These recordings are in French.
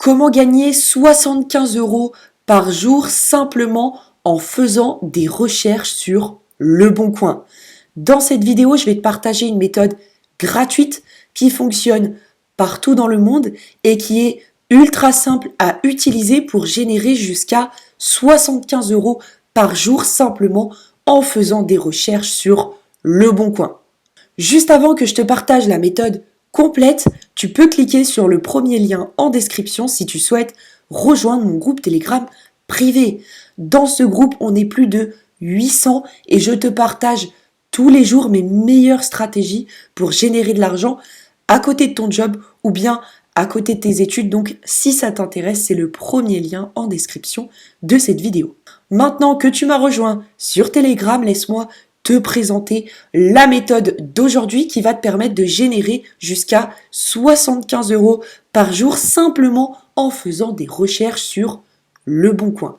Comment gagner 75 € par jour simplement en faisant des recherches sur Le Bon Coin. Dans cette vidéo, je vais te partager une méthode gratuite qui fonctionne partout dans le monde et qui est ultra simple à utiliser pour générer jusqu'à 75 € par jour simplement en faisant des recherches sur Le Bon Coin. Juste avant que je te partage la méthode complète, tu peux cliquer sur le premier lien en description si tu souhaites rejoindre mon groupe Telegram privé. Dans ce groupe, on est plus de 800 et je te partage tous les jours mes meilleures stratégies pour générer de l'argent à côté de ton job ou bien à côté de tes études. Donc si ça t'intéresse, c'est le premier lien en description de cette vidéo. Maintenant que tu m'as rejoint sur Telegram, laisse-moi te présenter la méthode d'aujourd'hui qui va te permettre de générer jusqu'à 75 € par jour simplement en faisant des recherches sur Le Bon Coin.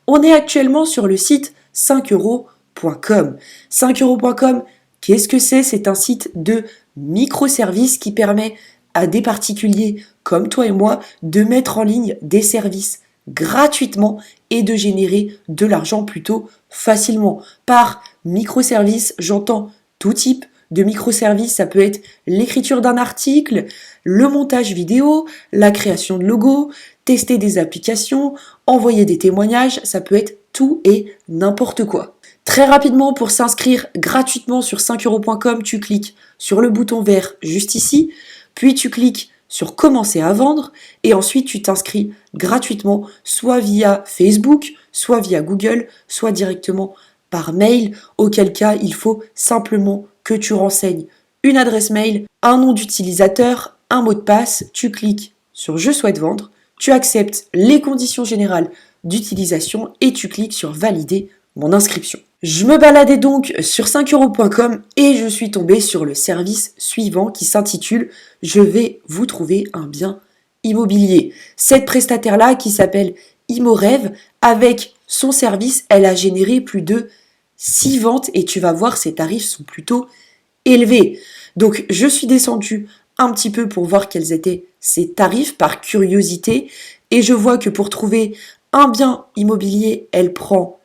On est actuellement sur le site 5euros.com. 5euros.com, qu'est-ce que c'est? C'est un site de microservices qui permet à des particuliers comme toi et moi de mettre en ligne des services gratuitement et de générer de l'argent plutôt facilement. Par microservices, j'entends tout type de microservices. Ça peut être l'écriture d'un article, le montage vidéo, la création de logos, tester des applications, envoyer des témoignages. Ça peut être tout et n'importe quoi. Très rapidement, pour s'inscrire gratuitement sur 5euros.com, tu cliques sur le bouton vert juste ici, puis tu cliques sur commencer à vendre et ensuite tu t'inscris gratuitement soit via Facebook, soit via Google, soit directement par mail, auquel cas il faut simplement que tu renseignes une adresse mail, un nom d'utilisateur, un mot de passe, tu cliques sur je souhaite vendre, tu acceptes les conditions générales d'utilisation et tu cliques sur valider mon inscription. Je me baladais donc sur 5euros.com et je suis tombée sur le service suivant qui s'intitule « Je vais vous trouver un bien immobilier ». Cette prestataire-là qui s'appelle ImoRêve, avec son service, elle a généré plus de 6 ventes et tu vas voir, ses tarifs sont plutôt élevés. Donc je suis descendue un petit peu pour voir quels étaient ses tarifs par curiosité et je vois que pour trouver un bien immobilier, elle prend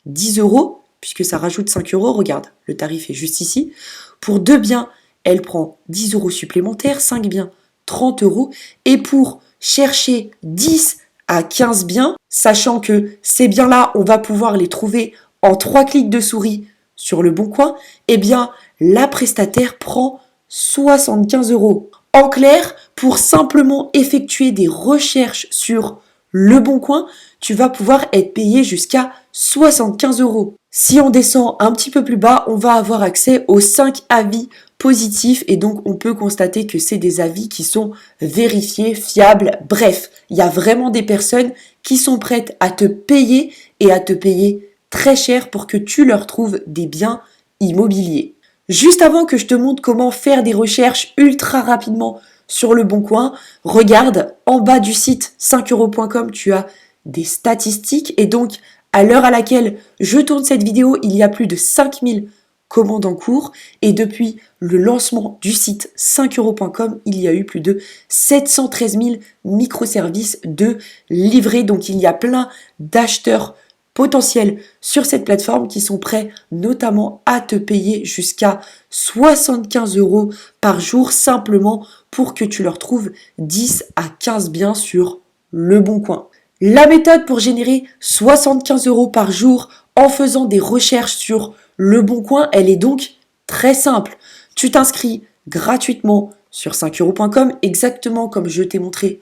10 €, puisque ça rajoute 5 €, regarde, le tarif est juste ici. Pour 2 biens, elle prend 10 € supplémentaires, 5 biens, 30 €. Et pour chercher 10 à 15 biens, sachant que ces biens-là, on va pouvoir les trouver en 3 clics de souris sur Le Bon Coin, eh bien, la prestataire prend 75 €. En clair, pour simplement effectuer des recherches sur Le Bon Coin, tu vas pouvoir être payé jusqu'à 75 €. Si on descend un petit peu plus bas, on va avoir accès aux 5 avis positifs et donc on peut constater que c'est des avis qui sont vérifiés, fiables. Bref, il y a vraiment des personnes qui sont prêtes à te payer et à te payer très cher pour que tu leur trouves des biens immobiliers. Juste avant que je te montre comment faire des recherches ultra rapidement sur Le Bon Coin, regarde en bas du site 5euros.com, tu as des statistiques et donc à l'heure à laquelle je tourne cette vidéo, il y a plus de 5000 commandes en cours et depuis le lancement du site 5euros.com, il y a eu plus de 713 000 microservices de livrés. Donc il y a plein d'acheteurs potentiels sur cette plateforme qui sont prêts notamment à te payer jusqu'à 75 € par jour simplement pour que tu leur trouves 10 à 15 biens sur Le Bon Coin. La méthode pour générer 75 € par jour en faisant des recherches sur Le Bon Coin, elle est donc très simple. Tu t'inscris gratuitement sur 5euros.com, exactement comme je t'ai montré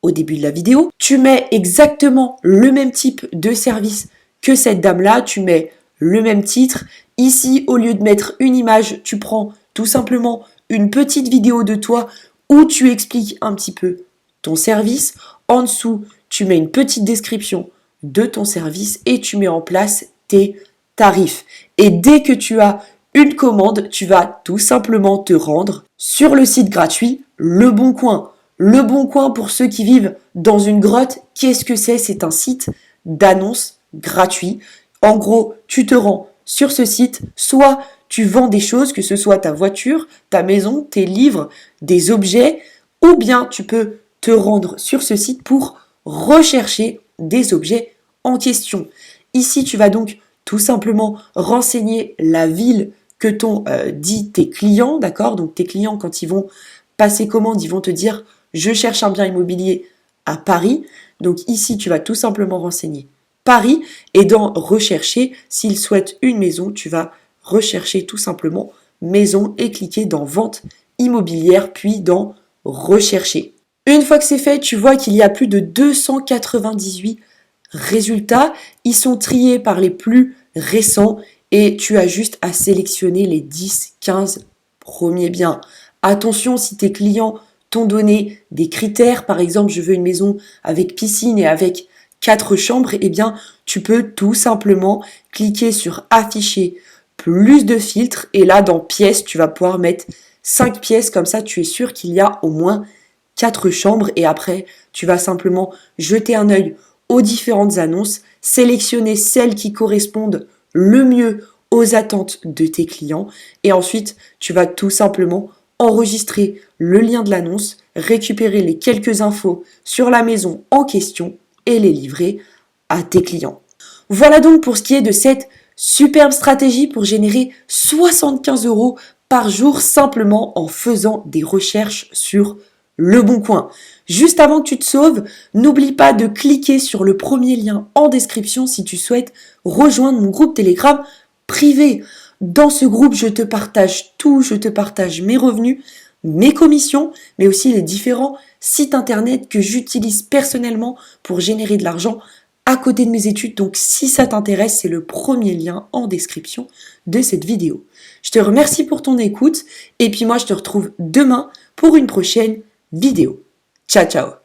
au début de la vidéo. Tu mets exactement le même type de service que cette dame-là, tu mets le même titre. Ici, au lieu de mettre une image, tu prends tout simplement une petite vidéo de toi où tu expliques un petit peu ton service. En dessous, tu mets une petite description de ton service et tu mets en place tes tarifs. Et dès que tu as une commande, tu vas tout simplement te rendre sur le site gratuit Le Bon Coin. Le Bon Coin, pour ceux qui vivent dans une grotte, qu'est-ce que c'est? C'est un site d'annonces gratuit. En gros, tu te rends sur ce site, soit tu vends des choses, que ce soit ta voiture, ta maison, tes livres, des objets, ou bien tu peux te rendre sur ce site pour rechercher des objets en question. Ici, tu vas donc tout simplement renseigner la ville que t'ont dit tes clients, d'accord? Donc tes clients, quand ils vont passer commande, ils vont te dire « Je cherche un bien immobilier à Paris ». Donc ici, tu vas tout simplement renseigner Paris et dans « Rechercher », s'ils souhaitent une maison, tu vas rechercher tout simplement « Maison » et cliquer dans « Vente immobilière » puis dans « Rechercher ». Une fois que c'est fait, tu vois qu'il y a plus de 298 résultats. Ils sont triés par les plus récents et tu as juste à sélectionner les 10-15 premiers biens. Attention, si tes clients t'ont donné des critères, par exemple, je veux une maison avec piscine et avec 4 chambres, eh bien, tu peux tout simplement cliquer sur afficher plus de filtres et là, dans pièces, tu vas pouvoir mettre 5 pièces, comme ça, tu es sûr qu'il y a au moins 4 chambres et après, tu vas simplement jeter un œil aux différentes annonces, sélectionner celles qui correspondent le mieux aux attentes de tes clients et ensuite, tu vas tout simplement enregistrer le lien de l'annonce, récupérer les quelques infos sur la maison en question et les livrer à tes clients. Voilà donc pour ce qui est de cette superbe stratégie pour générer 75 € par jour simplement en faisant des recherches sur Le Bon Coin. Juste avant que tu te sauves, n'oublie pas de cliquer sur le premier lien en description si tu souhaites rejoindre mon groupe Telegram privé. Dans ce groupe, je te partage tout, je te partage mes revenus, mes commissions, mais aussi les différents sites internet que j'utilise personnellement pour générer de l'argent à côté de mes études. Donc si ça t'intéresse, c'est le premier lien en description de cette vidéo. Je te remercie pour ton écoute et puis moi je te retrouve demain pour une prochaine vidéo. Ciao ciao.